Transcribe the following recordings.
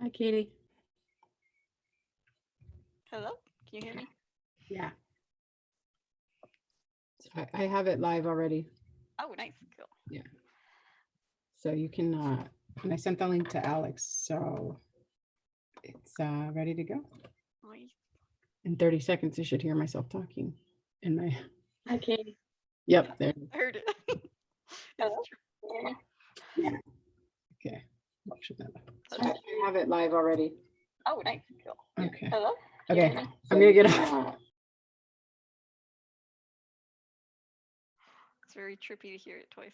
Hi, Katie. Hello? Can you hear me? Yeah. So I have it live already. Oh, nice. Cool. Yeah. So you can, and I sent the link to Alex, so it's ready to go. Nice. In 30 seconds, I should hear myself talking in my. Hi, Katie. Yep, there. I heard it. Hello? It's true. Can you hear me? Yeah. Okay. What should that be? So Okay. I have it live already. Oh, nice. Cool. Okay. Hello? Can you Okay. hear me? I'm gonna get off. It's very trippy to hear it twice.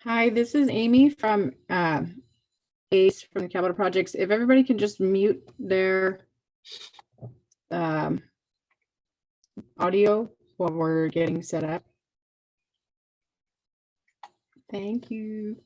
Hi, this is Amy from ACE from the Capital Projects. If everybody can just mute their um, audio while we're getting set up. Thank you.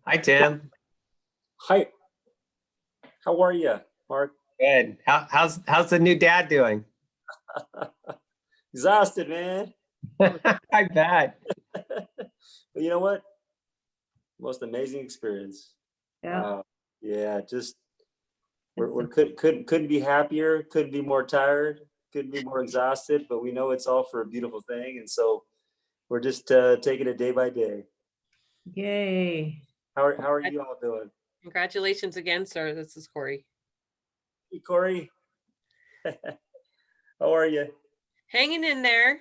Hi, Tim. Hi, how are you, Mark? Good. How's the new dad doing? Exhausted, man. I bet. But you know what? Most amazing experience. Yeah. Yeah, just we're couldn't be happier, couldn't be more tired, couldn't be more exhausted, but we know it's all for a beautiful thing, and so we're just taking it day by day. Yay. How are you all doing? Congratulations again, sir. This is Corey. Hey, Corey. How are you? Hanging in there.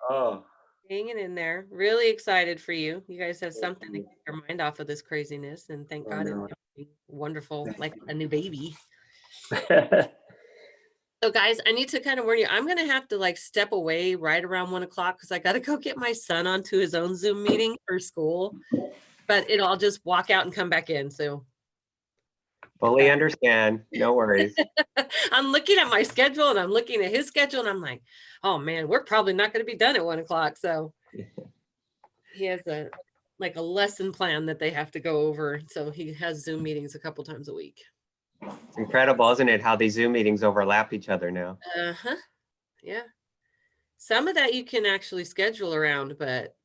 Oh, Hanging in there. Really excited for you. You guys have Thank something to you. get your mind off of this craziness. And thank I God know. it's wonderful, like a new baby. okay. So guys, I need to kind of warn you, I'm going to have to like step away right around 1 o'clock because I got to go get my son onto his own Zoom meeting for school. But I'll just walk out and come back in. So Fully understand. No worries. I'm looking at my schedule and I'm looking at his schedule and I'm like, oh man, we're probably not going to be done at 1 o'clock. So he has a lesson plan that they have to go over. So he has Zoom meetings a couple times a week. It's incredible, isn't it, how these Zoom meetings overlap each other now? Uh-huh. Yeah. Some of that you can actually schedule around, but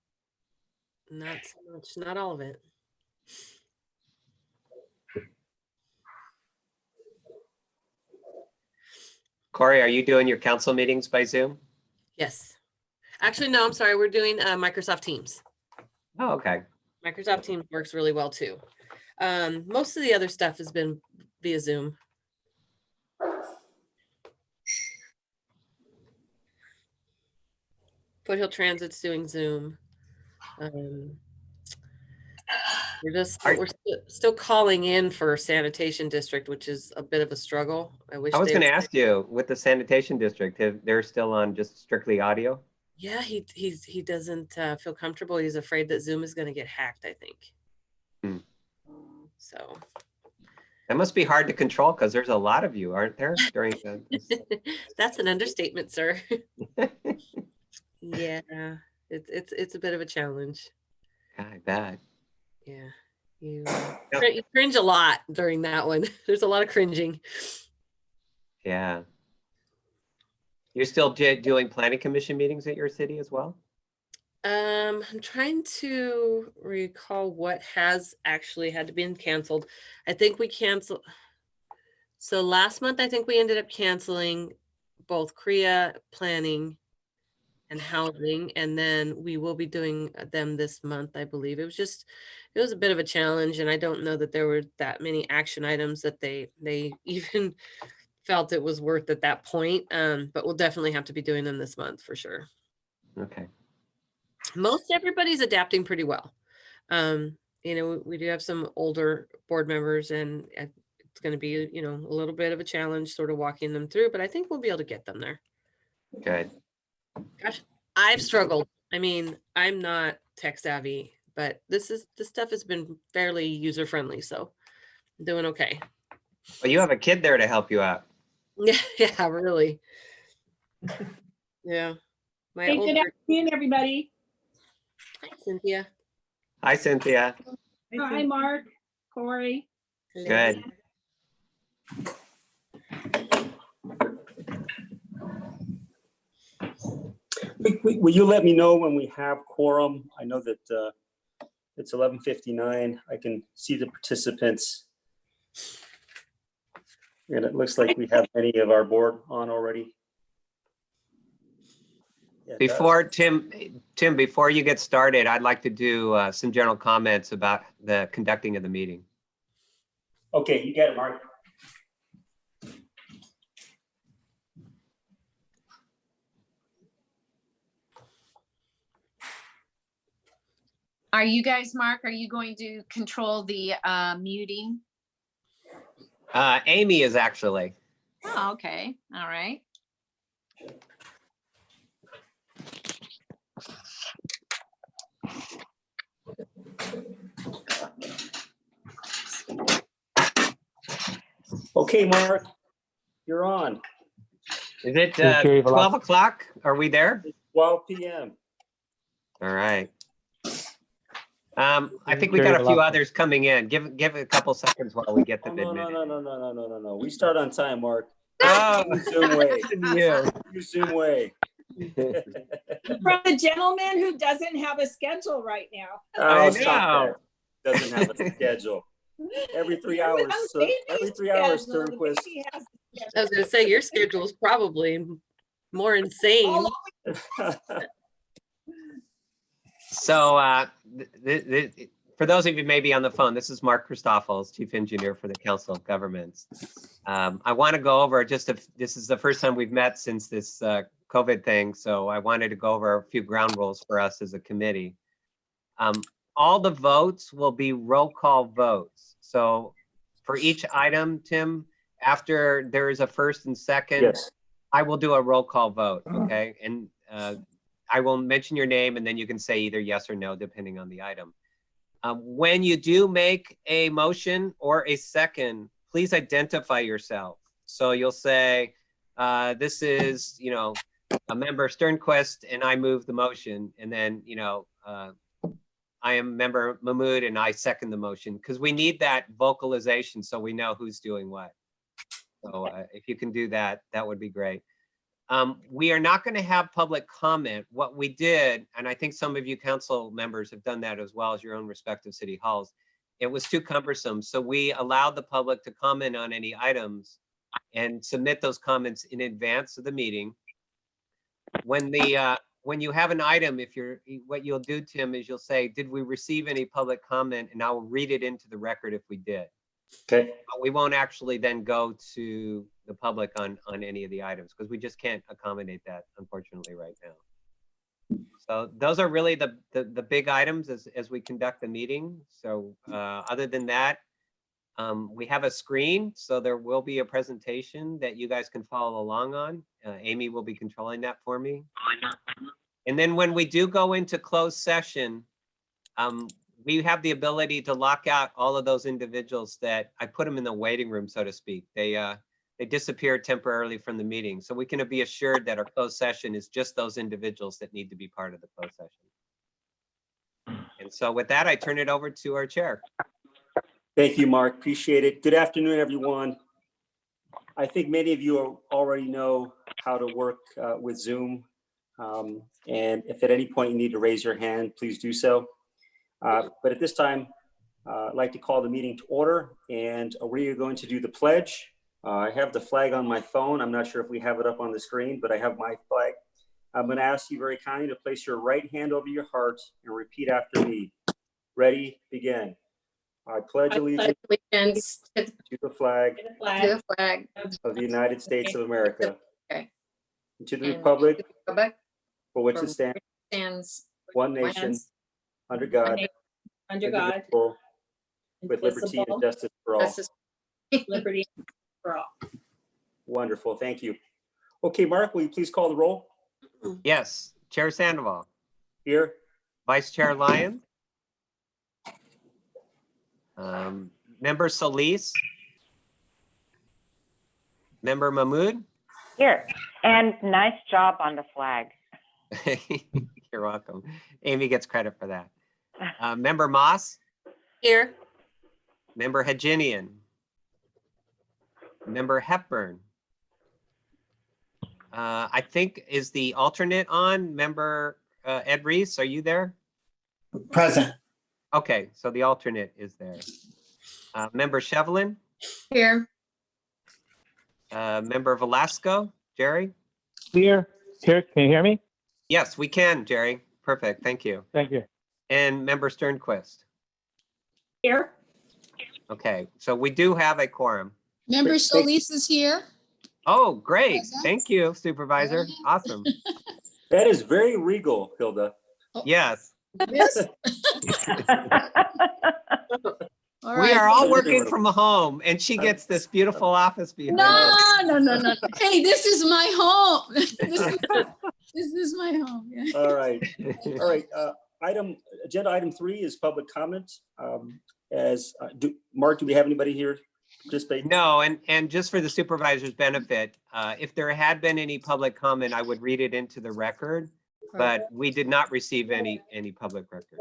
not so much, not all of it. Corey, are you doing your council meetings by Zoom? Yes. Actually, no, I'm sorry. We're doing Microsoft Teams. Oh, okay. Microsoft Teams works really well too. Most of the other stuff has been via Zoom. Foothill Transit's doing Zoom. We're still calling in for sanitation district, which is a bit of a struggle. I wish I was they going to would- ask you, with the sanitation district, they're still on just strictly audio? Yeah, he doesn't feel comfortable. He's afraid that Zoom is going to get hacked, I think. Hmm. So That must be hard to control because there's a lot of you, aren't there? During that's an understatement, sir. Yeah, it's a bit of a challenge. I bet. Yeah, you cringe a lot during that one. There's a lot of cringing. Yeah. You're still doing planning commission meetings at your city as well? I'm trying to recall what has actually had to be canceled. I think we canceled. So last month, I think we ended up canceling both CREA planning and housing, and then we will be doing them this month, I believe. It was a bit of a challenge, and I don't know that there were that many action items that they even felt it was worth at that point. But we'll definitely have to be doing them this month for sure. Okay. Most everybody's adapting pretty well. We do have some older board members, and it's going to be, a little bit of a challenge sort of walking them through, but I think we'll be able to get them there. Good. Gosh, I've struggled. I mean, I'm not tech savvy, but this stuff has been fairly user friendly, so I'm doing okay. Well, you have a kid there to help you out. Yeah, really. Yeah. My Hey, good older, afternoon, everybody. Hi, Cynthia. Hi, Cynthia. Hi, Mark, Corey. Good. Will you let me know when we have quorum? I know that it's 11:59. I can see the participants. And it looks like we have many of our board on already. Yeah, it does. Before Tim, before you get started, I'd like to do some general comments about the conducting of the meeting. Okay, you get it, Mark. Are you guys, Mark, are you going to control the muting? Amy is actually. Oh, okay, all right. Okay, Mark, you're on. Is it 12 o'clock? Are we there? 12 p.m. All right. I think we got a few others coming in. Give it a couple seconds while we get them Oh, admitted. no. We start on time, Mark. Oh, You Zoom way. you. You Zoom way. From the gentleman who doesn't have a schedule right now. Oh, I stop know. that. Doesn't have a schedule. Every 3 hours, so every 3 hours, Turnquist. I was gonna say, your schedule is probably more insane. So for those of you maybe on the phone, this is Mark Christoffels, Chief Engineer for the Council of Governments. I want to go over this is the first time we've met since this COVID thing, so I wanted to go over a few ground rules for us as a committee. All the votes will be roll call votes. So for each item, Tim, after there is a first and second, Yes. I will do a roll call vote, okay? And I will mention your name and then you can say either yes or no, depending on the item. When you do make a motion or a second, please identify yourself. So you'll say, this is, a member Sternquist and I move the motion. And then, I am member Mahmood and I second the motion because we need that vocalization so we know who's doing what. So if you can do that, that would be great. We are not going to have public comment. What we did, and I think some of you council members have done that as well as your own respective city halls, it was too cumbersome. So we allowed the public to comment on any items and submit those comments in advance of the meeting. When you have an item, what you'll do, Tim, is you'll say, did we receive any public comment? And I will read it into the record if we did. Okay. But we won't actually then go to the public on any of the items because we just can't accommodate that, unfortunately, right now. So those are really the big items as we conduct the meeting. So other than that, we have a screen, so there will be a presentation that you guys can follow along on. Amy will be controlling that for me. And then when we do go into closed session, we have the ability to lock out all of those individuals that I put them in the waiting room, so to speak. They disappear temporarily from the meeting. So we can be assured that our closed session is just those individuals that need to be part of the closed session. And so with that, I turn it over to our chair. Thank you, Mark. Appreciate it. Good afternoon, everyone. I think many of you already know how to work with Zoom. And if at any point you need to raise your hand, please do so. But at this time, I'd like to call the meeting to order, and we are going to do the pledge. I have the flag on my phone. I'm not sure if we have it up on the screen, but I have my flag. I'm going to ask you very kindly to place your right hand over your heart and repeat after me. Ready, begin. I pledge allegiance to the flag of the United States of America, Okay. and to the And republic Quebec for which for it stands, stands one nation, under God, Under God, indivisible, with liberty and indivisible, justice for all. justice. liberty for all. Wonderful, thank you. Okay, Mark, will you please call the roll? Yes, Chair Sandoval, Here, Vice Chair Lyon, Member Solis, Member Mahmood. Here, and nice job on the flag. You're welcome. Amy gets credit for that. Member Moss, Here. Member Hajinian, Member Hepburn. I think is the alternate on. Member Ed Reese, are you there? Present. Okay, so the alternate is there. Member Shevlin, Here. Member Velasco, Jerry? Here, can you hear me? Yes, we can, Jerry. Perfect, thank you. Thank you. And Member Sternquist. Here, Okay, so we do have a quorum. Member Thank- Solis is here. Oh, great. Present. Thank you, Supervisor. Very- Awesome. that is very regal, Hilda. Yes, Yes. we are all working from home and she gets this beautiful office behind us. No. Hey, this is my home. This is my home. Yeah. All right, all right. Agenda item 3 is public comment. Mark, do we have anybody here participate? No, and just for the supervisor's benefit, if there had been any public comment, I would read it into the record, but we did not receive any public record.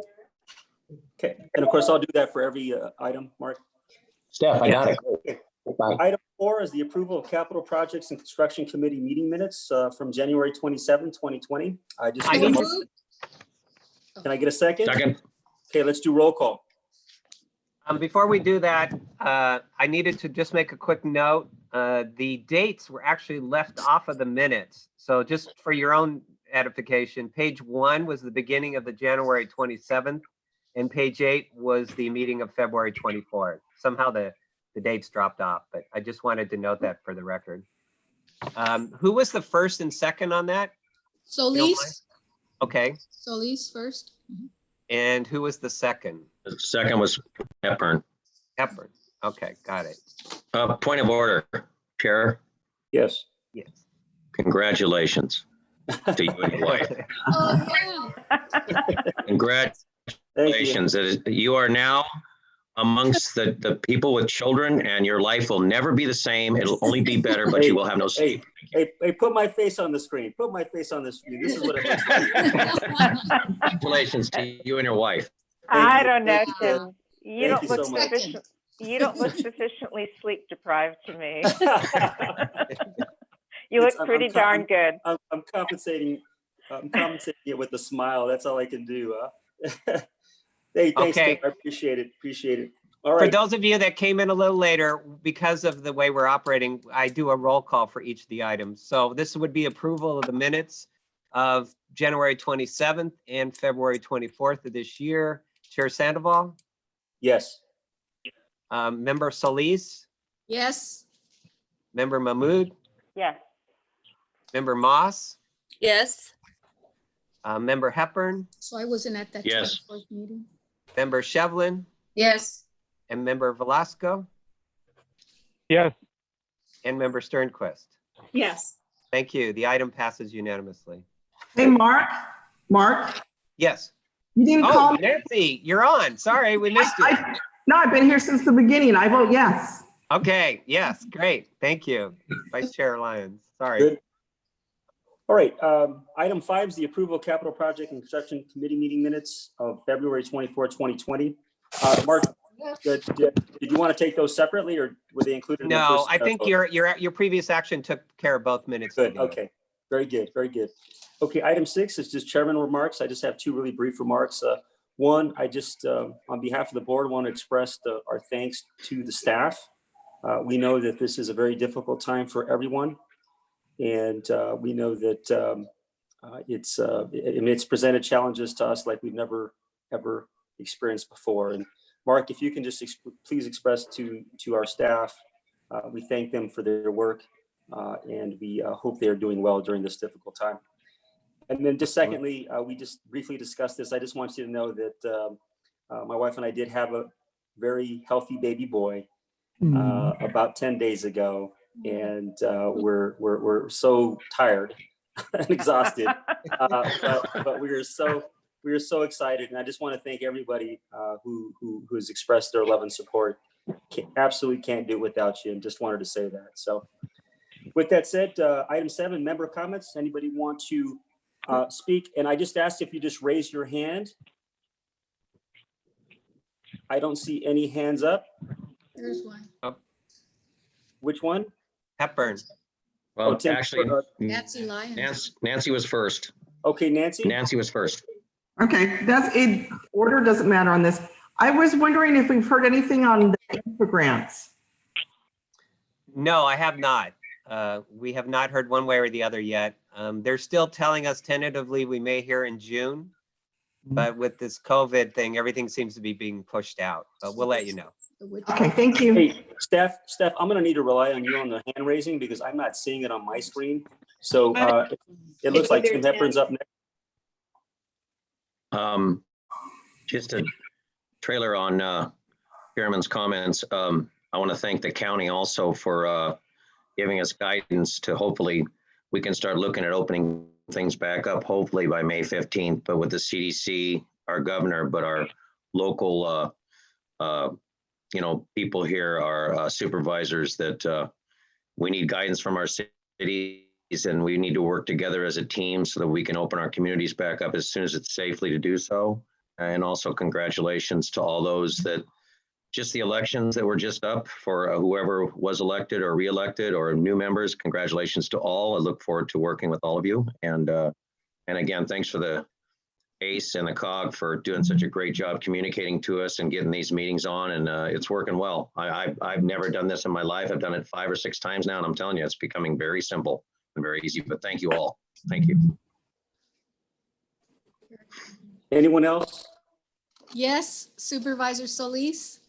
Okay, and of course, I'll do that for every item, Mark. Steph, I got it. Okay. Bye. Item 4 is the approval of capital projects and construction committee meeting minutes from January 27, 2020. I need to- Can I get a second? Second. Okay, let's do roll call. Before we do that, I needed to just make a quick note. The dates were actually left off of the minutes. So just for your own edification, page 1 was the beginning of the January 27th, and page 8 was the meeting of February 24th. Somehow the dates dropped off, but I just wanted to note that for the record. Who was the first and second on that? Solis, Okay, Solis first. and who was the second? The second was Hepburn. Hepburn. Okay, got it. Point of order, Chair. Yes. Yes. Congratulations to you and your wife. Oh, yeah. Congratulations. You are now amongst the people with children, and your life will never be the same. It'll only be better, but you will have no sleep. Hey, put my face on the screen. Put my face on the screen. This is what it looks like. Congratulations to you and your wife. I you, don't know, thank you, Tim. You Thank don't you look so much. you don't look sufficiently sleep deprived to me. You It's- look I'm pretty com- darn good. I'm compensating it with a smile. That's all I can do. Hey, thanks, Okay. Tim. I appreciate it. Appreciate it. All For right. those of you that came in a little later, because of the way we're operating, I do a roll call for each of the items. So this would be approval of the minutes of January 27th and February 24th of this year. Chair Sandoval, Yes. Member Solis, Yes, Member Mahmood, Yes. Member Moss, Yes. Member Hepburn, so I wasn't at that Yes. 24th meeting. Member Shevlin, Yes. and Member Velasco, Yes. and Member Sternquist. Yes. Thank you. The item passes unanimously. Hey, Mark, Mark, Yes. you didn't Oh, call me. Nancy, you're on. Sorry, we missed you. No, I've been here since the beginning. I vote yes. Okay, yes, great. Thank you. Vice Chair Lyons, sorry. Good. All right. Item 5 is the approval of capital project and construction committee meeting minutes of February 24, 2020. Mark, did you want to take those separately, or were they included in the No, first? I think your previous action took care of both minutes. Good. together. Okay. Very good. Very good. Okay. Item 6 is just chairman remarks. I just have 2 really brief remarks. One, I just, on behalf of the board, want to express our thanks to the staff. We know that this is a very difficult time for everyone. And we know that it's presented challenges to us like we've never, ever experienced before. And Mark, if you can just please express to our staff, we thank them for their work, and we hope they are doing well during this difficult time. And then just secondly, we just briefly discussed this. I just want you to know that my wife and I did have a very healthy baby boy about 10 days ago. And we're so tired and exhausted, but we are so excited, and I just want to thank everybody who has expressed their love and support. Absolutely can't do it without you, and just wanted to say that. So, with that said, item 7, member comments. Anybody want to speak? And I just asked if you just raise your hand. I don't see any hands up. There's one. Which one? Hepburn. Well, Tim, actually, Nancy Lyons. Nancy was first. Okay, Nancy. Nancy was first. Okay, order doesn't matter on this. I was wondering if we've heard anything on the infra grants. No, I have not. We have not heard one way or the other yet. They're still telling us tentatively we may hear in June, but with this COVID thing, everything seems to be being pushed out, but we'll let you know. Okay, thank you. Hey, Steph, I'm going to need to rely on you on the hand raising because I'm not seeing it on my screen. So it looks like Tim Hepburn's up next. Just a trailer on Chairman's comments. I want to thank the county also for giving us guidance to hopefully we can start looking at opening things back up, hopefully by May 15th, but with the CDC, our governor, but our local people here are supervisors that we need guidance from our cities, and we need to work together as a team so that we can open our communities back up as soon as it's safely to do so. And also congratulations to all those that just the elections that were just up for whoever was elected or reelected or new members. Congratulations to all. I look forward to working with all of you. And again, thanks for the Ace and the COG for doing such a great job communicating to us and getting these meetings on, and it's working well. I've never done this in my life. I've done it 5 or 6 times now, and I'm telling you, it's becoming very simple and very easy. But thank you all. Thank you. Anyone else? Yes, Supervisor Solis.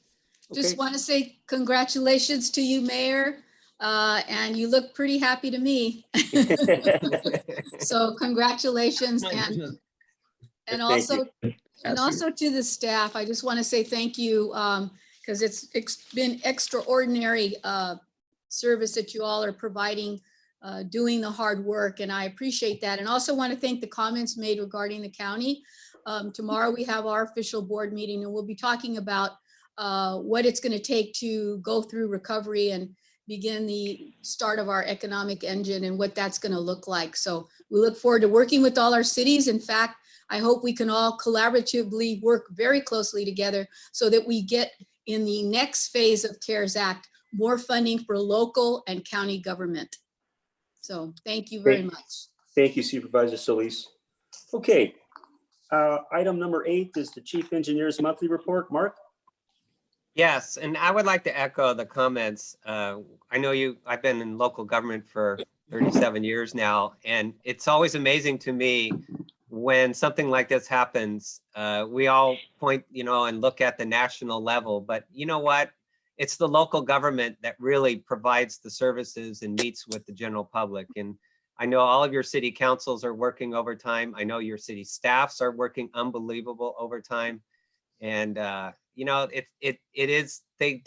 Just Okay. want to say congratulations to you, Mayor. And you look pretty happy to me. So congratulations, and Thank also you. and also to the staff. I just want to say thank you, because it's been extraordinary service that you all are providing, doing the hard work, and I appreciate that. And also want to thank the comments made regarding the county. Tomorrow we have our official board meeting, and we'll be talking about what it's going to take to go through recovery and begin the start of our economic engine and what that's going to look like. So we look forward to working with all our cities. In fact, I hope we can all collaboratively work very closely together so that we get in the next phase of CARES Act more funding for local and county government. So thank you very much. Thank you, Supervisor Solis. Okay. Item number 8 is the Chief Engineer's Monthly Report. Mark? Yes, and I would like to echo the comments. I know I've been in local government for 37 years now, and it's always amazing to me when something like this happens. We all point, and look at the national level, but you know what? It's the local government that really provides the services and meets with the general public. And I know all of your city councils are working overtime. I know your city staffs are working unbelievable overtime. And they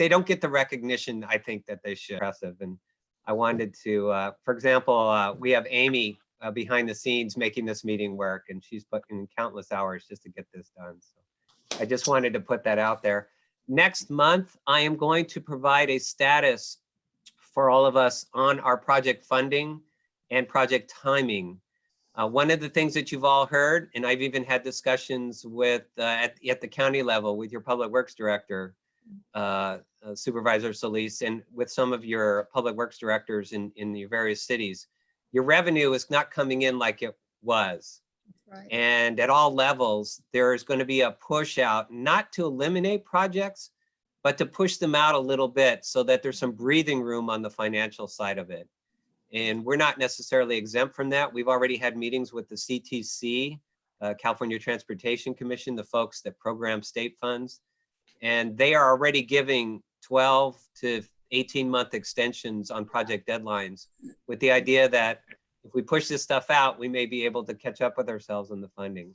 don't get the recognition I think that they should. Impressive. And I wanted to, for example, we have Amy behind the scenes making this meeting work, and she's put in countless hours just to get this done. So I just wanted to put that out there. Next month, I am going to provide a status for all of us on our project funding and project timing. One of the things that you've all heard, and I've even had discussions with at the county level with your public works director, Supervisor Solis, and with some of your public works directors in your various cities, your revenue is not coming in like it was. Right. And at all levels, there is going to be a push out, not to eliminate projects, but to push them out a little bit so that there's some breathing room on the financial side of it. And we're not necessarily exempt from that. We've already had meetings with the CTC, California Transportation Commission, the folks that program state funds, and they are already giving 12 to 18-month extensions on project deadlines with the idea that if we push this stuff out, we may be able to catch up with ourselves on the funding.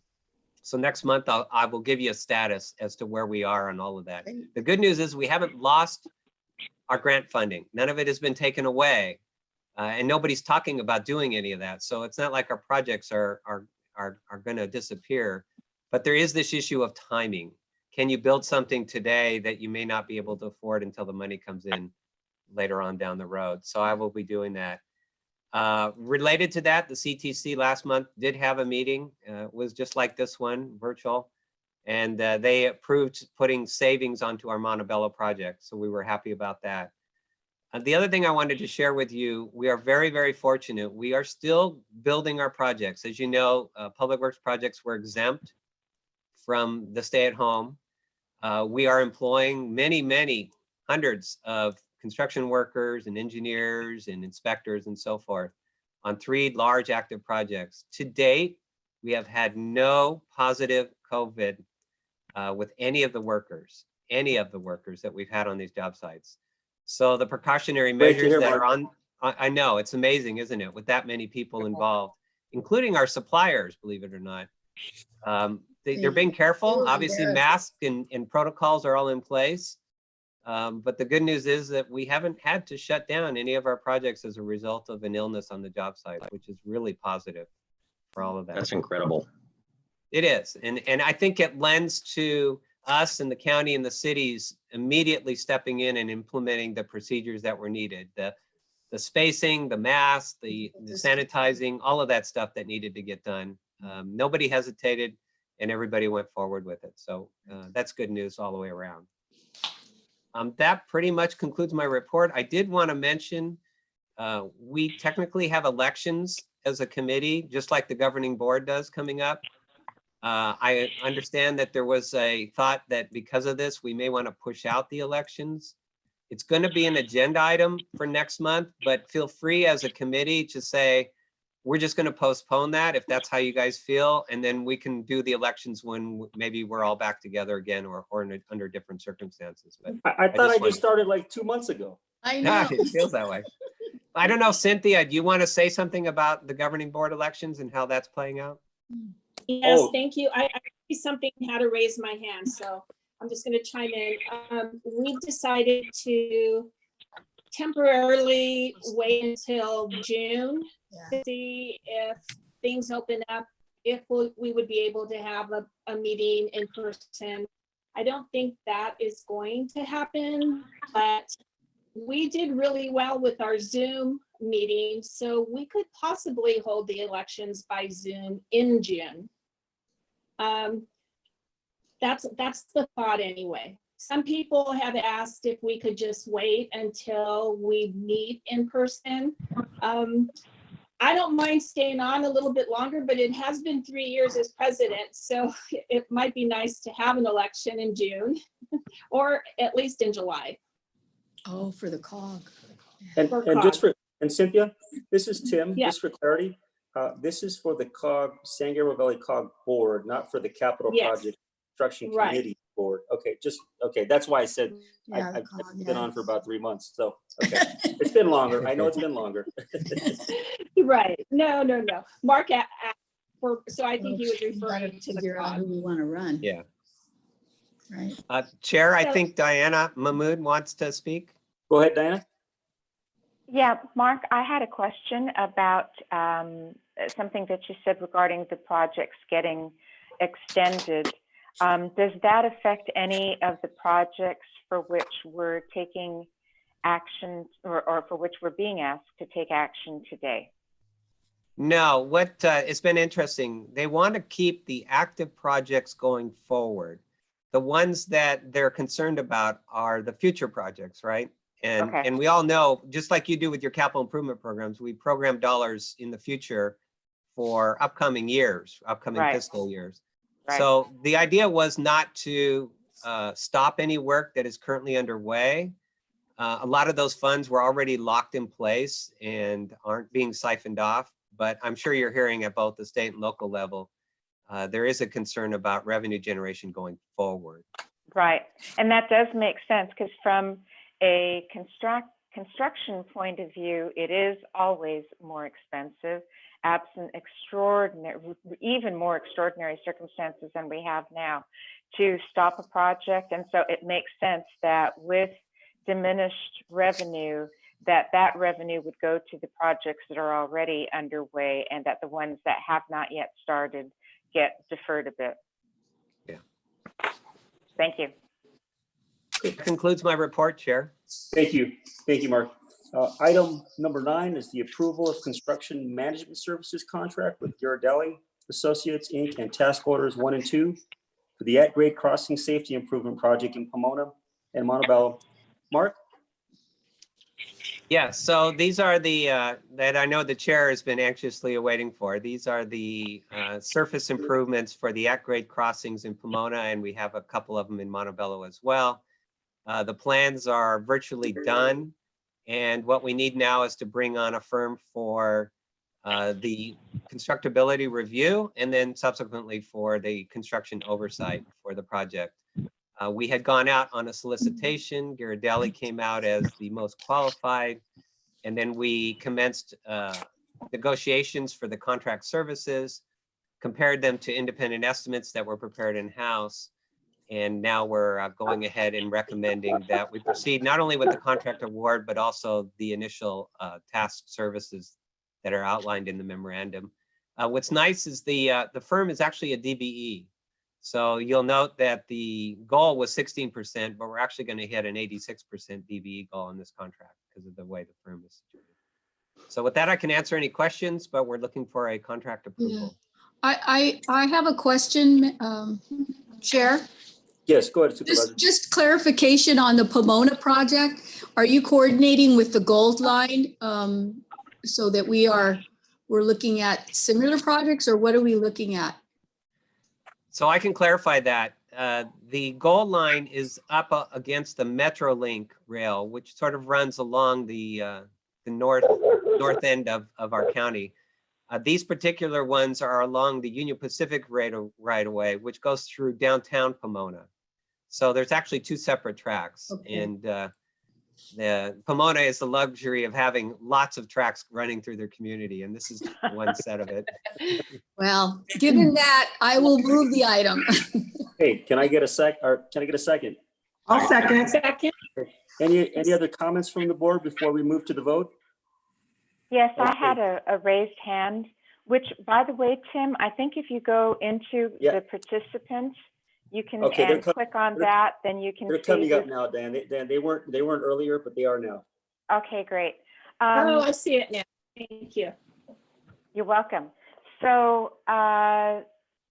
So next month, I will give you a status as to where we are on all of that. The good news is we haven't lost our grant funding. None of it has been taken away. And nobody's talking about doing any of that. So it's not like our projects are going to disappear, but there is this issue of timing. Can you build something today that you may not be able to afford until the money comes in later on down the road? So I will be doing that. Related to that, the CTC last month did have a meeting. It was just like this one, virtual, and they approved putting savings onto our Montebello project. So we were happy about that. The other thing I wanted to share with you, we are very, very fortunate. We are still building our projects. As you know, public works projects were exempt from the stay-at-home. We are employing many hundreds of construction workers and engineers and inspectors and so forth on 3 large active projects. To date, we have had no positive COVID with any of the workers that we've had on these job sites. So the precautionary measures that are on, I know, it's amazing, isn't it? With that many people involved, including our suppliers, believe it or not. They're being careful. Obviously, masks and protocols are all in place. But the good news is that we haven't had to shut down any of our projects as a result of an illness on the job site, which is really positive for all of that. That's incredible. It is. And I think it lends to us and the county and the cities immediately stepping in and implementing the procedures that were needed. The spacing, the masks, the sanitizing, all of that stuff that needed to get done. Nobody hesitated and everybody went forward with it. So that's good news all the way around. That pretty much concludes my report. I did want to mention, we technically have elections as a committee, just like the governing board does coming up. I understand that there was a thought that because of this, we may want to push out the elections. It's going to be an agenda item for next month, but feel free as a committee to say, we're just going to postpone that if that's how you guys feel. And then we can do the elections when maybe we're all back together again or under different circumstances. But I thought I wanted- just started like 2 months ago. I yeah, know. it feels that way. I don't know, Cynthia, do you want to say something about the governing board elections and how that's playing out? Yes, Oh. thank you. I see something how to raise my hand, so I'm just going to chime in. We've decided to temporarily wait until June to see if things open up, if we would be able to have a meeting in person. I don't think that is going to happen, but we did really well with our Zoom meeting, so we could possibly hold the elections by Zoom in June. That's the thought anyway. Some people have asked if we could just wait until we meet in person. I don't mind staying on a little bit longer, but it has been 3 years as president, so it might be nice to have an election in June or at least in July. Oh, for the COG. And Cynthia, this is Tim, Yeah. just for clarity. This is for the COG, San Gabriel Valley COG board, not for the capital Yes. project construction Right. committee board. Okay, okay. That's why I said Yeah, the I've COG, been yeah. on for about 3 months. So, okay, it's been longer. I know it's been longer. Right. No. Mark, so I think he was We gotta referring to the figure out COG. who we want to run. Yeah. Right. Chair, I So- think Diana Mahmood wants to speak. Go ahead, Diana. Yeah, Mark, I had a question about something that you said regarding the projects getting extended. Does that affect any of the projects for which we're taking action or for which we're being asked to take action today? No, it's been interesting. They want to keep the active projects going forward. The ones that they're concerned about are the future projects, right? Okay. And we all know, just like you do with your capital improvement programs, we program dollars in the future for upcoming years, upcoming Right. fiscal years. Right. So the idea was not to stop any work that is currently underway. A lot of those funds were already locked in place and aren't being siphoned off, but I'm sure you're hearing at both the state and local level, there is a concern about revenue generation going forward. Right, and that does make sense because from a construction point of view, it is always more expensive, absent even more extraordinary circumstances than we have now to stop a project. And so it makes sense that with diminished revenue, that revenue would go to the projects that are already underway and that the ones that have not yet started get deferred a bit. Yeah. Thank you. That concludes my report, Chair. Thank you, Mark. Item number 9 is the approval of construction management services contract with Ghirardelli Associates, Inc. and task orders 1 and 2 for the at-grade crossing safety improvement project in Pomona and Montebello. Mark? Yeah, so these are the, that I know the chair has been anxiously awaiting for. These are the surface improvements for the at-grade crossings in Pomona, and we have a couple of them in Montebello as well. The plans are virtually done, and what we need now is to bring on a firm for the constructability review and then subsequently for the construction oversight for the project. We had gone out on a solicitation. Ghirardelli came out as the most qualified, and then we commenced negotiations for the contract services, compared them to independent estimates that were prepared in-house. And now we're going ahead and recommending that we proceed not only with the contract award, but also the initial task services that are outlined in the memorandum. What's nice is the firm is actually a DBE. So you'll note that the goal was 16%, but we're actually going to hit an 86% DBE goal in this contract because of the way the firm is situated. So with that, I can answer any questions, but we're looking for a contract approval. I have a question, Chair. Yes, go ahead, Supervisor. Just clarification on the Pomona project. Are you coordinating with the Gold Line so that we're looking at similar projects, or what are we looking at? So I can clarify that. The goal line is up against the Metrolink rail, which sort of runs along the north end of our county. These particular ones are along the Union Pacific right of way, which goes through downtown Pomona. So there's actually two separate tracks. Okay. And the Pomona is the luxury of having lots of tracks running through their community. And this is one set of it. Well, given that, I will move the item. Hey, can I get a second? I'll second. Second, Any other comments from the board before we move to the vote? Yes, I Okay. had a raised hand, which, by the way, Tim, I think if you go into Yeah. the participants, you can Okay, they're click on they're- that, then you can They're see coming up this. now, Dan. They weren't earlier, but they are now. Okay, great. oh, I see it now. Thank you. You're welcome. So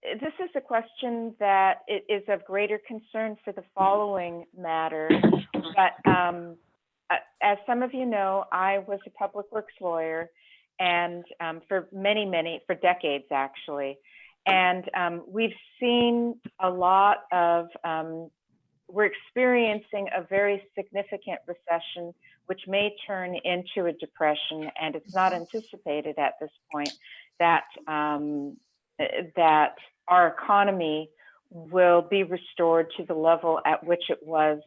this is a question that is of greater concern for the following matter. But as some of you know, I was a public works lawyer, and for for decades actually. And we've seen a lot of, we're experiencing a very significant recession, which may turn into a depression, and it's not anticipated at this point that that our economy will be restored to the level at which it was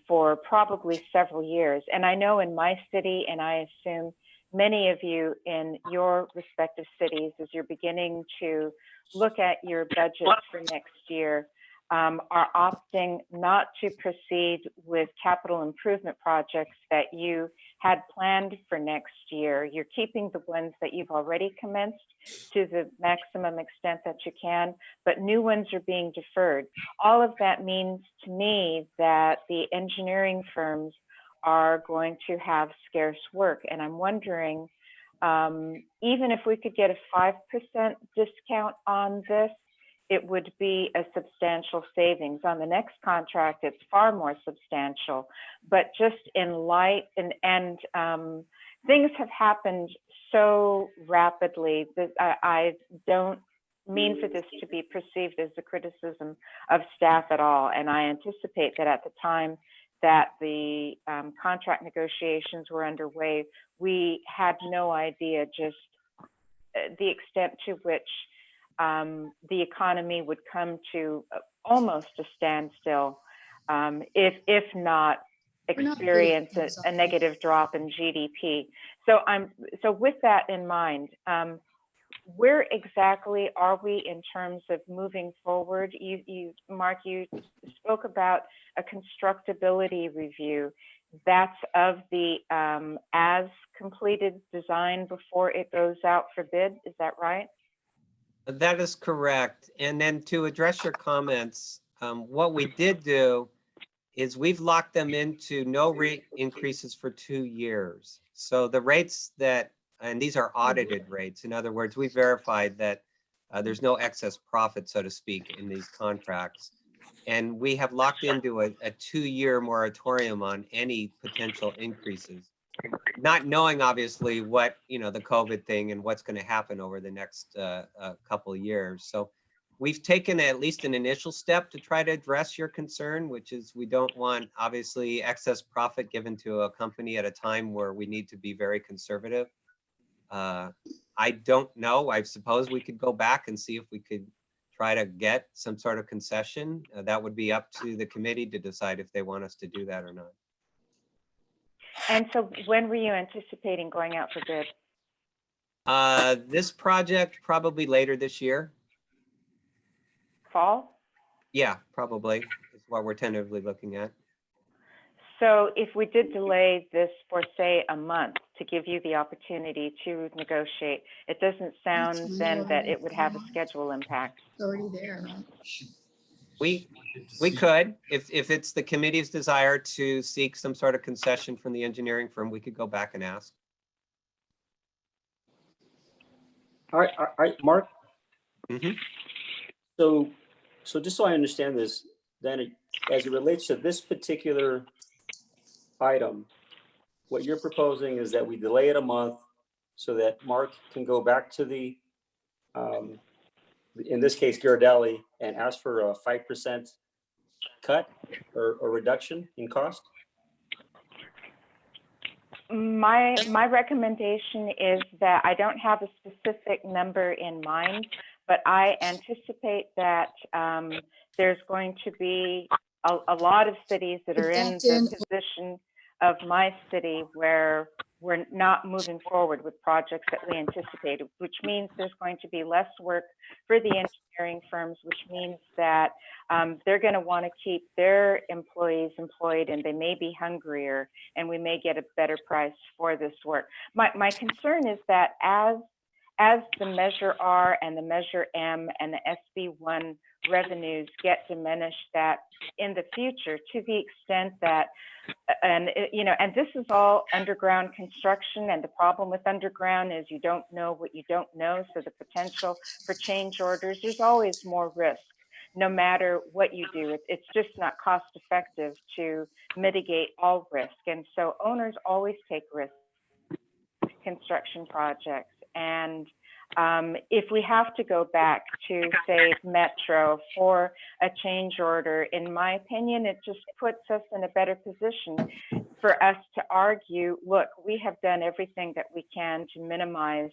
for probably several years. And I know in my city, and I assume many of you in your respective cities, as you're beginning to look at your budgets for next year, are opting not to proceed with capital improvement projects that you had planned for next year. You're keeping the ones that you've already commenced to the maximum extent that you can, but new ones are being deferred. All of that means to me that the engineering firms are going to have scarce work. And I'm wondering, even if we could get a 5% discount on this, it would be a substantial savings. On the next contract, it's far more substantial. But just in light, and things have happened so rapidly that I don't mean for this to be perceived as a criticism of staff at all. And I anticipate that at the time that the contract negotiations were underway, we had no idea just the extent to which the economy would come to almost a standstill, if not experience a negative drop in GDP. So with that in mind, where exactly are we in terms of moving forward? Mark, you spoke about a constructability review. That's of the as completed design before it goes out for bid. Is that right? That is correct. And then to address your comments, what we did do is we've locked them into no rate increases for 2 years. So the rates that, and these are audited rates. In other words, we verified that there's no excess profit, so to speak, in these contracts. And we have locked into a 2-year moratorium on any potential increases, not knowing obviously what, the COVID thing and what's going to happen over the next couple of years. So we've taken at least an initial step to try to address your concern, which is we don't want obviously excess profit given to a company at a time where we need to be very conservative. I don't know. I suppose we could go back and see if we could try to get some sort of concession. That would be up to the committee to decide if they want us to do that or not. And so when were you anticipating going out for bid? This project probably later this year. Fall? Yeah, probably is what we're tentatively looking at. So if we did delay this for, say, a month to give you the opportunity to negotiate, it doesn't sound then that it would have a schedule impact. It's already there, right? We could, if it's the committee's desire to seek some sort of concession from the engineering firm, we could go back and ask. All right, Mark. Mhm. So just so I understand this, then as it relates to this particular item, what you're proposing is that we delay it a month so that Mark can go back to the in this case, Ghirardelli, and ask for a 5% cut or reduction in cost? My recommendation is that I don't have a specific number in mind, but I anticipate that there's going to be a lot of cities that are in the position of my city where we're not moving forward with projects that we anticipated, which means there's going to be less work for the engineering firms, which means that they're going to want to keep their employees employed, and they may be hungrier, and we may get a better price for this work. My concern is that as the Measure R and the Measure M and the SB1 revenues get diminished, that in the future, to the extent that, and this is all underground construction, and the problem with underground is you don't know what you don't know, so the potential for change orders, there's always more risk. No matter what you do, it's just not cost effective to mitigate all risk. And so owners always take risks, construction projects. And if we have to go back to, say, Metro for a change order, in my opinion, it just puts us in a better position for us to argue, look, we have done everything that we can to minimize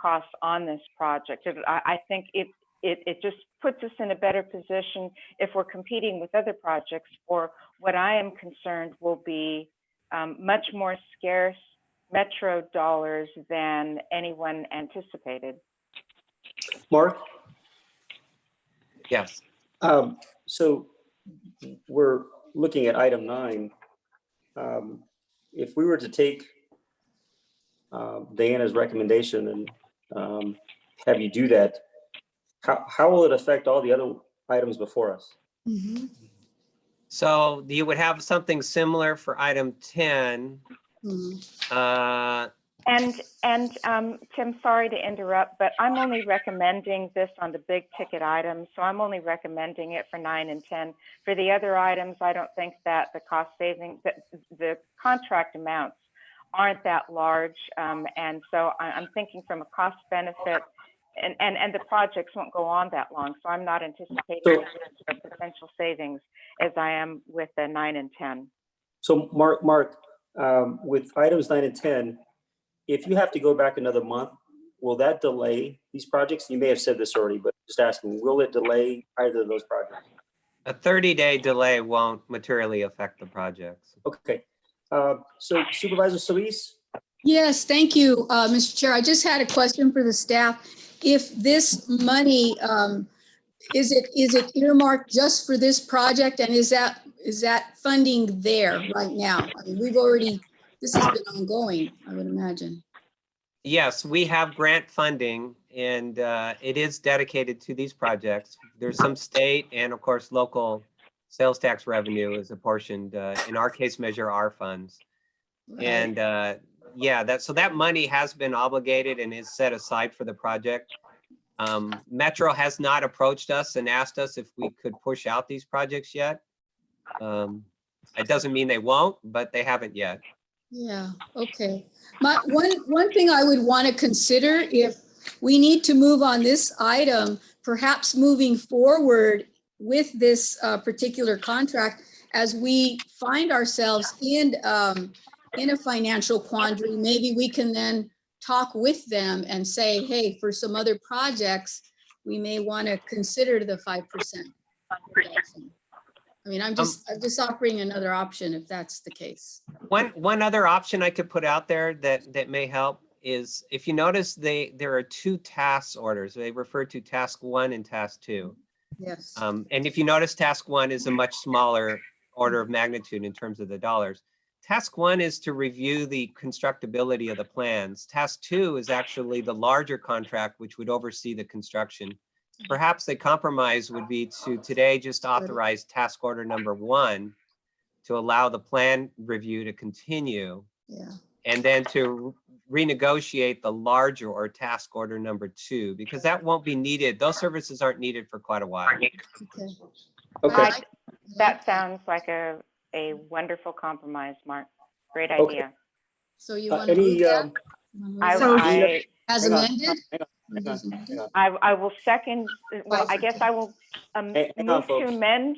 costs on this project. I think it just puts us in a better position if we're competing with other projects for what I am concerned will be much more scarce Metro dollars than anyone anticipated. Mark? Yes. So we're looking at item 9. If we were to take Diana's recommendation and have you do that, how will it affect all the other items before us? Mhm. So you would have something similar for item 10. Mhm. Tim, sorry to interrupt, but I'm only recommending this on the big ticket items. So I'm only recommending it for 9 and 10. For the other items, I don't think that the cost savings, that the contract amounts aren't that large. And so I'm thinking from a cost benefit, and the projects won't go on that long. So I'm not anticipating potential savings as I am with the 9 and 10. So Mark, with items 9 and 10, if you have to go back another month, will that delay these projects? You may have said this already, but just asking, will it delay either of those projects? A 30-day delay won't materially affect the projects. Okay. So Supervisor Solis? Yes, thank you, Mr. Chair. I just had a question for the staff. If this money, is it earmarked just for this project, and is that funding there right now? I mean, this has been ongoing, I would imagine. Yes, we have grant funding, and it is dedicated to these projects. There's some state and, of course, local sales tax revenue is apportioned, in our case, Measure R funds. Right. And so that money has been obligated and is set aside for the project. Metro has not approached us and asked us if we could push out these projects yet. It doesn't mean they won't, but they haven't yet. Yeah, okay. One thing I would want to consider, if we need to move on this item, perhaps moving forward with this particular contract, as we find ourselves in a financial quandary, maybe we can then talk with them and say, hey, for some other projects, we may want to consider the 5%. I mean, I'm just offering another option if that's the case. One other option I could put out there that may help is, if you notice, there are 2 task orders. They refer to task 1 and task 2. Yes. And if you notice, task 1 is a much smaller order of magnitude in terms of the dollars. Task 1 is to review the constructability of the plans. Task 2 is actually the larger contract, which would oversee the construction. Perhaps the compromise would be to today just authorize task order number 1 to allow the plan review to continue. Yeah. And then to renegotiate the larger or task order number 2, because that won't be needed. Those services aren't needed for quite a while. Okay. Okay. That sounds like a wonderful compromise, Mark. Great Okay. idea. So you want to move that? I As Hang on. amended? I will second, well, I guess I will Hang on, move to folks. amend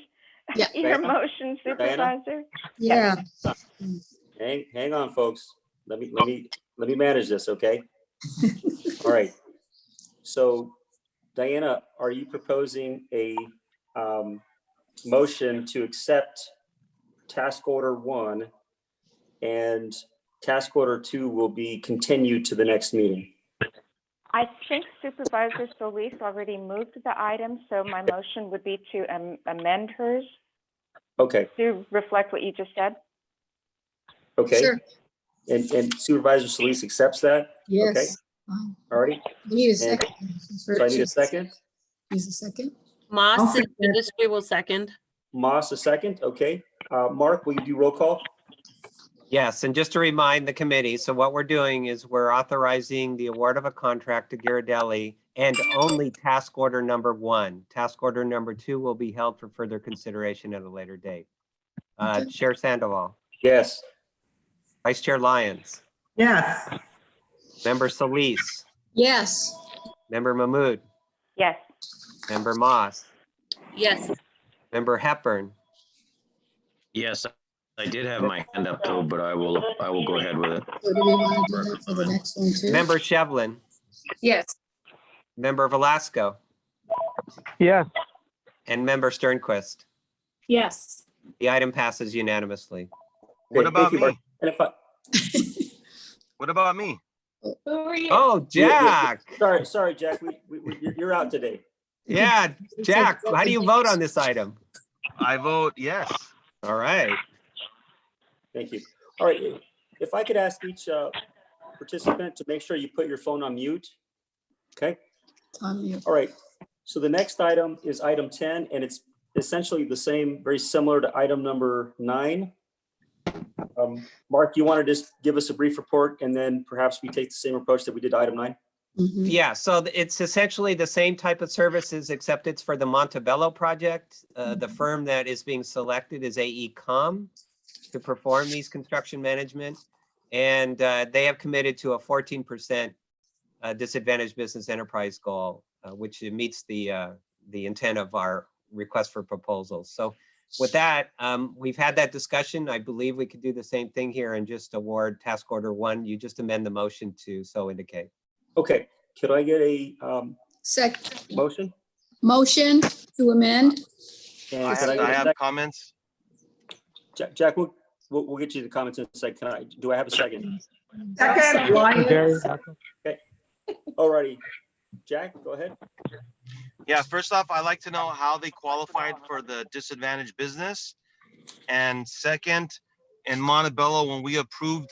Yeah. your Diana? motion, Supervisor. Yeah. Hang on, folks. Let me manage this, okay? All right. So Diana, are you proposing a motion to accept task order 1 and task order 2 will be continued to the next meeting? I think Supervisor Solis already moved the item, so my motion would be to amend hers Okay, to reflect what you just said. okay. Sure. And Supervisor Solis accepts that? Okay, Yes. Fine. all righty. I need a And second. so I need a second. Needs a second. Moss I'll and second. Industry will second. Moss, a second. Okay. Mark, will you do roll call? Yes, and just to remind the committee, so what we're doing is we're authorizing the award of a contract to Ghirardelli and only task order number 1. Task order number 2 will be held for further consideration at a later date. Okay. Chair Sandoval, Yes. Vice Chair Lyons, Yes. Member Solis, Yes. Member Mahmood, Yes. Member Moss, Yes. Member Hepburn, Yes, I did have my hand up though, but I will go ahead with it. So do we want to do that for the next one too? Member Shevlin, Yes. Member Velasco, Yes. and Member Sternquist. Yes. The item passes unanimously. Okay, What thank about you, Mark. me? And if I- What about me? Who are you? Oh, Jack. Sorry, Jack, you're out today. Yeah, Jack, how do you vote on this item? I vote yes. All right. Thank you. All right, if I could ask each participant to make sure you put your phone on mute. Okay, On you. all right. So the next item is item 10, and it's essentially the same, very similar to item number 9. Mark, you want to just give us a brief report, and then perhaps we take the same approach that we did to item 9? Mhm. Yeah, so it's essentially the same type of services, except it's for the Montebello project. The firm that is being selected is AECom to perform these construction management. And they have committed to a 14% disadvantaged business enterprise goal, which meets the intent of our request for proposals. So with that, we've had that discussion. I believe we could do the same thing here and just award task order 1. You just amend the motion to so indicate. Okay, could I get a motion? Motion to amend. And I could I get a have second? comments. Jack, we'll get you the comments in a second. Do I have a second? Second, Lyons. Alrighty, Jack, go ahead. Yeah, first off, I'd like to know how they qualified for the disadvantaged business. And second, in Montebello, when we approved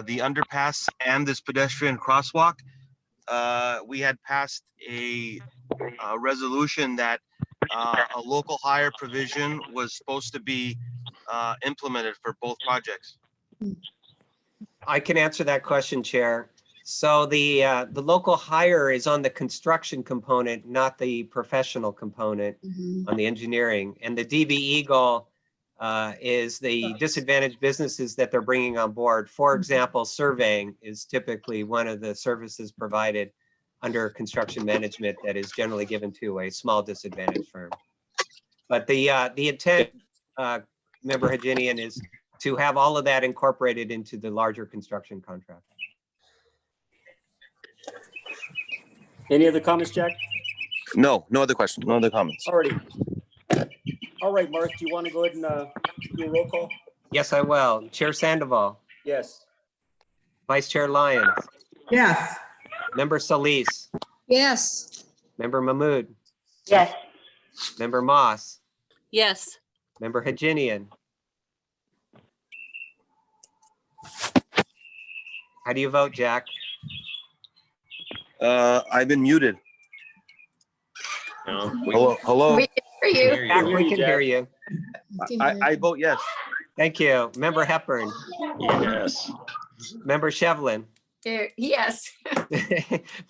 the underpass and this pedestrian crosswalk, we had passed a resolution that a local hire provision was supposed to be implemented for both projects. I can answer that question, Chair. So the local hire is on the construction component, not the professional component on the engineering. And the DBE goal is the disadvantaged businesses that they're bringing on board. For example, surveying is typically one of the services provided under construction management that is generally given to a small disadvantaged firm. But the intent, Member Hajinian, is to have all of that incorporated into the larger construction contract. Any other comments, Jack? No other question, no other comments. Alrighty. All right, Mark, do you want to go ahead and do a roll call? Yes, I will. Chair Sandoval, Yes. Vice Chair Lyons, Yes. Member Solis, Yes. Member Mahmood, Yes. Member Moss, Yes. Member Hajinian. How do you vote, Jack? I've been muted. No, Hello. We can hear you. Jack, hear we you, can Jack. hear you. I vote yes. Thank you. Member Hepburn, yes. Member Shevlin, Yes.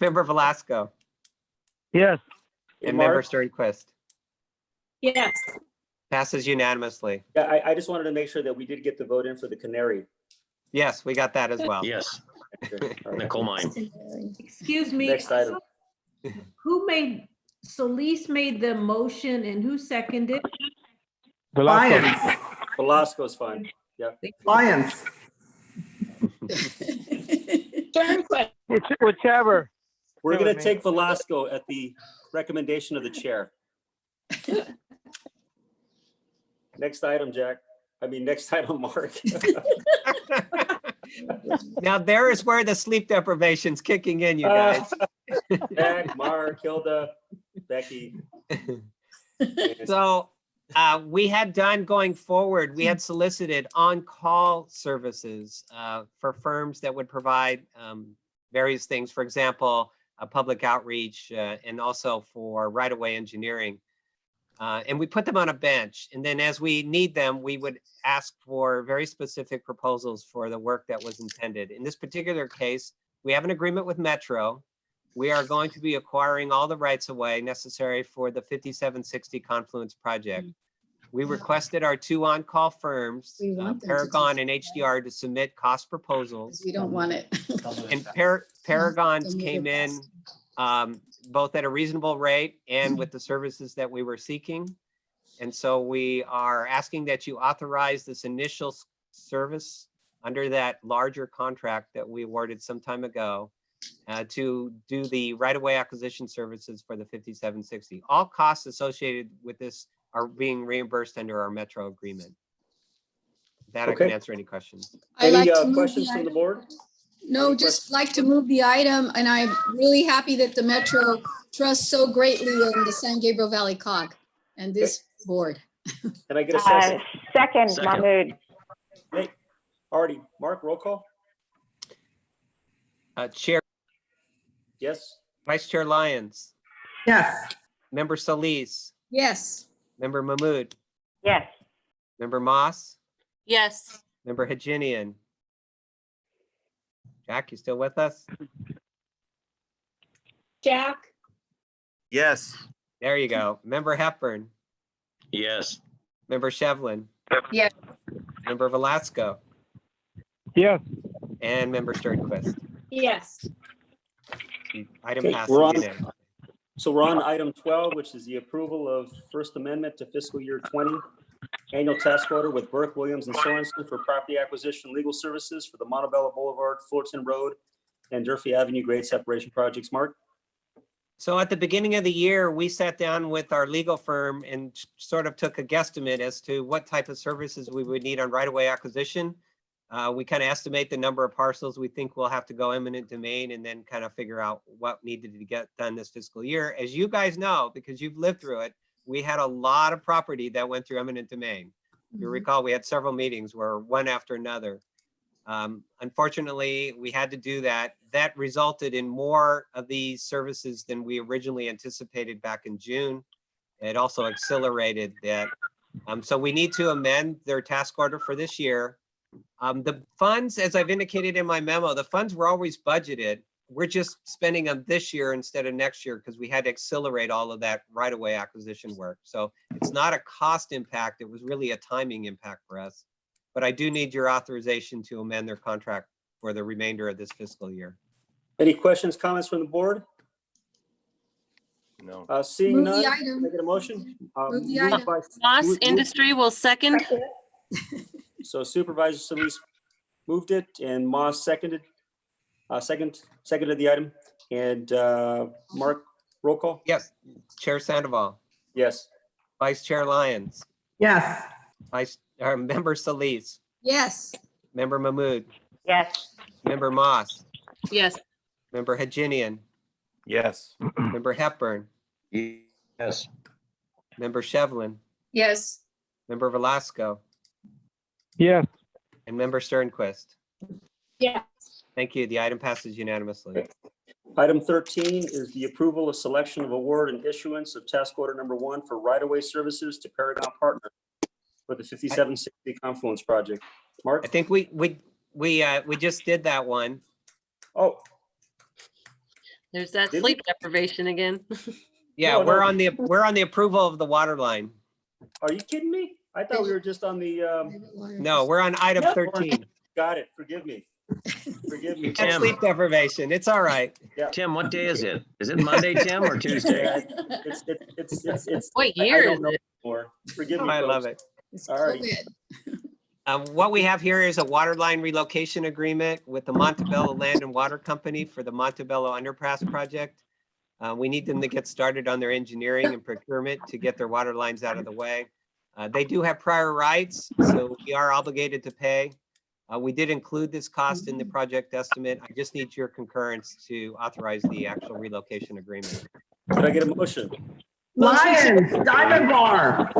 Member Velasco, Yes. and Member Mark? Sternquist. Yes. Passes unanimously. Yeah, I just wanted to make sure that we did get the vote in for the Canary. Yes, we got that as well. Yes. All right. Nicole mine. Excuse me. Next item. Who made, Solis made the motion and who seconded? Velasco. Lions, Velasco's fine. Yeah. Lions. Turnquist, Whichever. We're Stay going with to me. take Velasco at the recommendation of the chair. Next item, Jack. I mean, next item, Mark. Now there is where the sleep deprivation's kicking in, you guys. Jack, Mark, Hilda, Becky. So we had done going forward, we had solicited on-call services for firms that would provide various things, for example, public outreach and also for right-of-way engineering. And we put them on a bench. And then as we need them, we would ask for very specific proposals for the work that was intended. In this particular case, we have an agreement with Metro. We are going to be acquiring all the rights of way necessary for the 5760 Confluence project. We requested our two on-call firms, We want them to Paragon do and HDR, to submit cost proposals. We don't want it. And Paragon's Don't move came it in both at a reasonable rate and with the services that we were seeking. And so we are asking that you authorize this initial service under that larger contract that we awarded some time ago to do the right-of-way acquisition services for the 5760. All costs associated with this are being reimbursed under our Metro agreement. That I can Okay. answer any questions. I like Any to move questions the from the item. board? No, Any just questions? like to move the item, and I'm really happy that the Metro trusts so greatly in the San Gabriel Valley COG and this board. Can I get a second? Second, Second. Mahmood. Hey, already. Mark, roll call? Chair, Yes? Vice Chair Lyons, Yes, Member Solis, Yes, Member Mahmood, Yes. Member Moss, Yes. Member Hajinian. Jack, you still with us? Jack, Yes. There you go. Member Hepburn, Yes. Member Shevlin. Yes. Member Velasco, Yes. and Member Sternquist. yes. The item Okay, passes we're on. unanimously. So we're on item 12, which is the approval of First Amendment to fiscal year 20 annual task order with Burke, Williams, and Sorensen for property acquisition legal services for the Montebello Boulevard, Fullerton Road, and Durfee Avenue grade separation projects. Mark? So at the beginning of the year, we sat down with our legal firm and sort of took a guesstimate as to what type of services we would need on right-of-way acquisition. We kind of estimate the number of parcels we think we'll have to go eminent domain and then kind of figure out what needed to get done this fiscal year. As you guys know, because you've lived through it, we had a lot of property that went through eminent domain. You recall, we had several meetings where one after another. Unfortunately, we had to do that. That resulted in more of these services than we originally anticipated back in June. It also accelerated that. So we need to amend their task order for this year. The funds, as I've indicated in my memo, the funds were always budgeted. We're just spending them this year instead of next year because we had to accelerate all of that right-of-way acquisition work. So it's not a cost impact. It was really a timing impact for us. But I do need your authorization to amend their contract for the remainder of this fiscal year. Any questions, comments from the board? No. Seeing Move the none, item. can I get a motion? Move the Moved item. by- Moss moved- Industry will second. So Supervisor Solis moved it and Moss seconded the item. And Mark, roll call? Yes, Chair Sandoval, Yes. Vice Chair Lyons, yes, Member Solis, yes, Member Mahmood, Yes. Member Moss, Yes. Member Hajinian, Yes. Member Hepburn, Yes. Member Shevlin, Yes. Member Velasco, Yes. and Member Sternquist. Yeah. Thank you. The item passes unanimously. Item 13 is the approval of selection of award and issuance of task order number 1 for right-of-way services to Paragon Partners for the 5760 Confluence project. Mark? I think we just did that one. Oh, There's that Did we? sleep deprivation again. Yeah, No, we're no. on the approval of the water line. are you kidding me? I thought we were just on the, No, we're on item Nope. 13. got it, forgive me. Forgive me. That's Tim. sleep deprivation. It's all right. Tim, what day is it? Is it Monday, Tim, or Tuesday? Yeah, it's. What I year don't is know it? anymore. Forgive me. I love folks. it. It's All righty. COVID. What we have here is a water line relocation agreement with the Montebello Land and Water Company for the Montebello Underpass project. We need them to get started on their engineering and procurement to get their water lines out of the way. They do have prior rights, so we are obligated to pay. We did include this cost in the project estimate. I just need your concurrence to authorize the actual relocation agreement. Could I get a motion? Lions, Diamond Bar.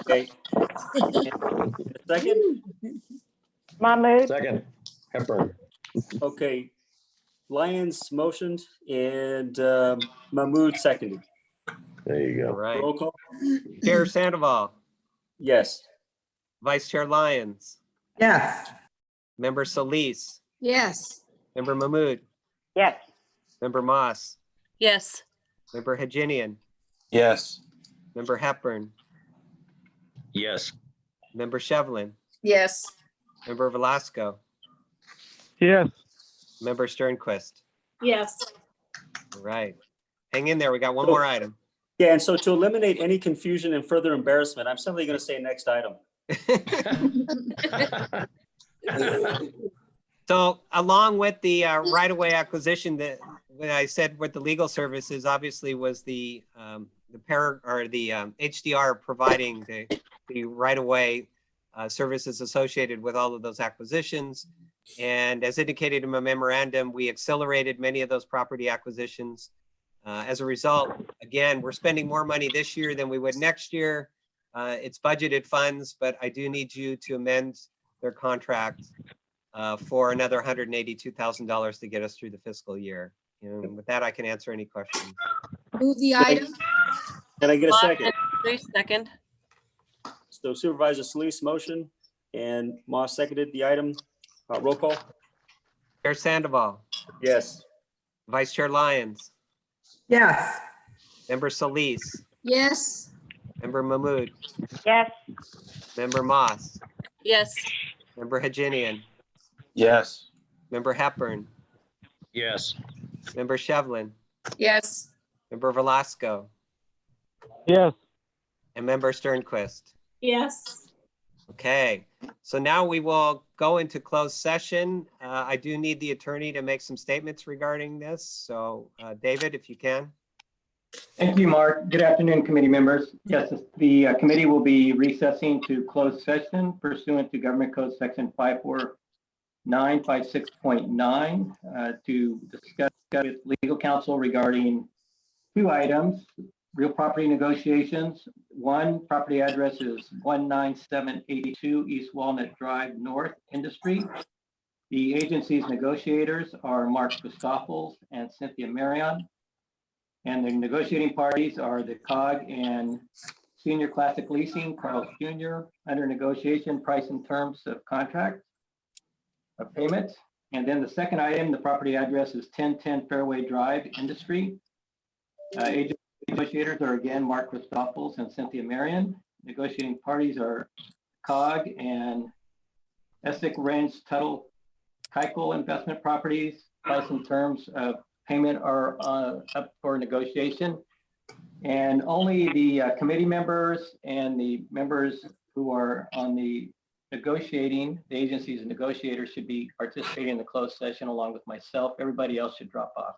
Okay. A second? Mahmood, Second, Hepburn. Okay. Lions motioned and Mahmood seconded. There you All go. right. Roll call? Chair Sandoval, Yes. Vice Chair Lyons, Yes. Member Solis, Yes, Member Mahmood, yes. Member Moss, Yes. Member Hajinian, Yes. Member Hepburn, Yes. Member Shevlin, Yes. Member Velasco, Yes. Member Sternquist. Yes. All right. Hang in there. We got one more item. Yeah, and so to eliminate any confusion and further embarrassment, I'm simply going to say next item. So along with the right-of-way acquisition, that when I said what the legal services obviously was the HDR providing the right-of-way services associated with all of those acquisitions. And as indicated in my memorandum, we accelerated many of those property acquisitions. As a result, again, we're spending more money this year than we would next year. It's budgeted funds, but I do need you to amend their contract for another $182,000 to get us through the fiscal year. And with that, I can answer any questions. move the item. Can I get a second? Second. So Supervisor Solis motion and Moss seconded the item. Roll call? Chair Sandoval, Yes. Vice Chair Lyons, Yes. Member Solis, Yes, Member Mahmood, Yes. Member Moss, Yes. Member Hajinian, Yes. Member Hepburn, Yes. Member Shevlin, Yes. Member Velasco, Yes. and Member Sternquist. Yes. Okay, so now we will go into closed session. I do need the attorney to make some statements regarding this. So David, if you can. Thank you, Mark. Good afternoon, committee members. Yes, the committee will be recessing to closed session pursuant to Government Code Section 54956.9 to discuss with legal counsel regarding two items: real property negotiations. One, property address is 19782 East Walnut Drive North, Industry. The agency's negotiators are Mark Christoffels and Cynthia Marion. And the negotiating parties are the COG and Senior Classic Leasing, Carl Jr. Under negotiation, price and terms of contract of payment. And then the second item, the property address is 1010 Fairway Drive, Industry. Agency negotiators are again Mark Christoffels and Cynthia Marion. Negotiating parties are COG and Essex Ranch Tuttle Keuchel Investment Properties. Price and terms of payment are up for negotiation. And only the committee members and the members who are on the negotiating, the agency's negotiators should be participating in the closed session along with myself. Everybody else should drop off.